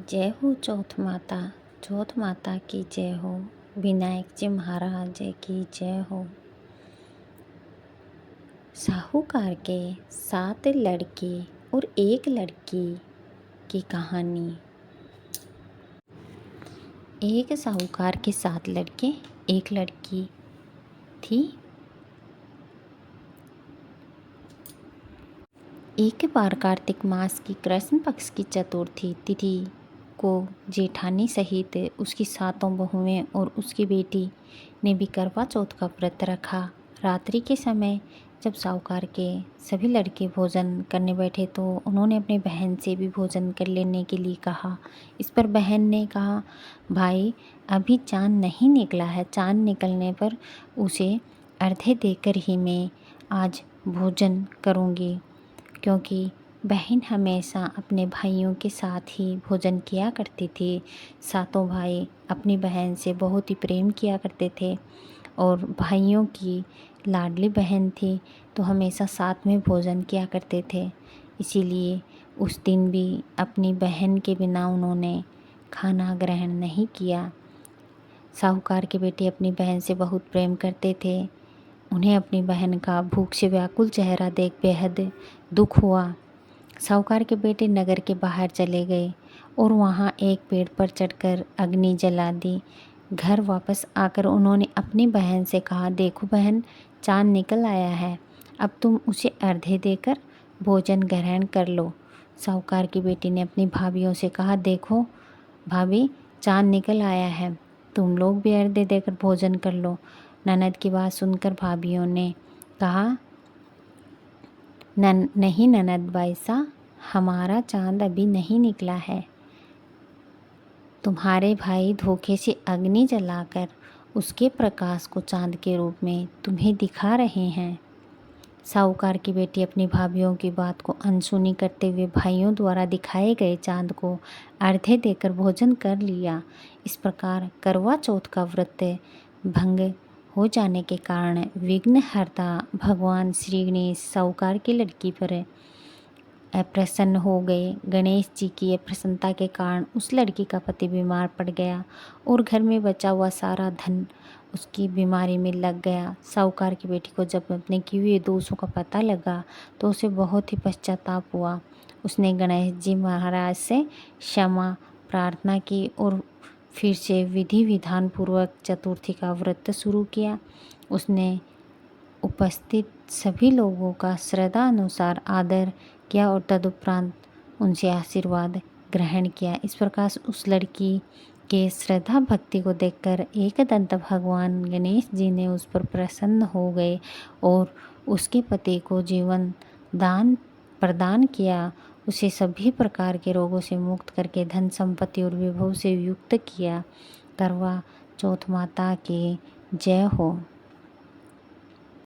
जय हो चौथ माता की जय हो। विनायक जी महाराज की जय हो। साहूकार के 7 लड़के और 1 लड़की की कहानी। एक साहूकार के 7 लड़के 1 लड़की थी। एक बार कार्तिक मास की कृष्ण पक्ष की चतुर्थी तिथि को जेठानी सहित उसकी 7 बहुएं और उसकी बेटी ने भी करवा चौथ का व्रत रखा। रात्रि के समय जब साहूकार के सभी लड़के भोजन करने बैठे तो उन्होंने अपनी बहन से भी भोजन कर लेने के लिए कहा। इस पर बहन ने कहा, भाई अभी चाँद नहीं निकला है, चाँद निकलने पर उसे अर्घ्य देकर ही मैं आज भोजन करूँगी। क्योंकि बहन हमेशा अपने भाइयों के साथ ही भोजन किया करती थी। 7 भाई अपनी बहन से बहुत ही प्रेम किया करते थे और भाइयों की लाडली बहन थी तो हमेशा साथ में भोजन किया करते थे। इसीलिए उस दिन भी अपनी बहन के बिना उन्होंने खाना ग्रहण नहीं किया। साहूकार के बेटे अपनी बहन से बहुत प्रेम करते थे। उन्हें अपनी बहन का भूख से व्याकुल चेहरा देख बेहद दुख हुआ। साहूकार के बेटे नगर के बाहर चले गए और वहाँ एक पेड़ पर चढ़कर अग्नि जला दी। घर वापस आकर उन्होंने अपनी बहन से कहा, देखो बहन, चाँद निकल आया है, अब तुम उसे अर्घ्य देकर भोजन ग्रहण कर लो। साहूकार की बेटी ने अपनी भाभियों से कहा, देखो भाभी, चाँद निकल आया है, तुम लोग भी अर्घ्य देकर भोजन कर लो। ननद की बात सुनकर भाभियों ने कहा, नहीं ननद बाईसा, हमारा चाँद अभी नहीं निकला है। तुम्हारे भाई धोखे से अग्नि जलाकर उसके प्रकाश को चाँद के रूप में तुम्हें दिखा रहे हैं। साहूकार की बेटी अपनी भाभियों की बात को अनसुनी करते हुए भाइयों द्वारा दिखाए गए चाँद को अर्घ्य देकर भोजन कर लिया। इस प्रकार करवा चौथ का व्रत भंग हो जाने के कारण विघ्नहर्ता भगवान श्री गणेश साहूकार की लड़की पर अप्रसन्न हो गए। गणेश जी की अप्रसन्नता के कारण उस लड़की का पति बीमार पड़ गया और घर में बचा हुआ सारा धन उसकी बीमारी में लग गया। साहूकार की बेटी को जब अपने किए हुए दोषों का पता लगा तो उसे बहुत ही पश्चाताप हुआ। उसने गणेश जी महाराज से क्षमा प्रार्थना की और फिर से विधि विधान पूर्वक चतुर्थी का व्रत शुरू किया। उसने उपस्थित सभी लोगों का श्रद्धा अनुसार आदर किया और तदुपरांत उनसे आशीर्वाद ग्रहण किया। इस प्रकार उस लड़की के श्रद्धा भक्ति को देखकर एकदंत भगवान गणेश जी ने उस पर प्रसन्न हो गए और उसके पति को जीवन दान प्रदान किया। उसे सभी प्रकार के रोगों से मुक्त करके धन संपत्ति और विभव से युक्त किया। करवा चौथ माता की जय हो।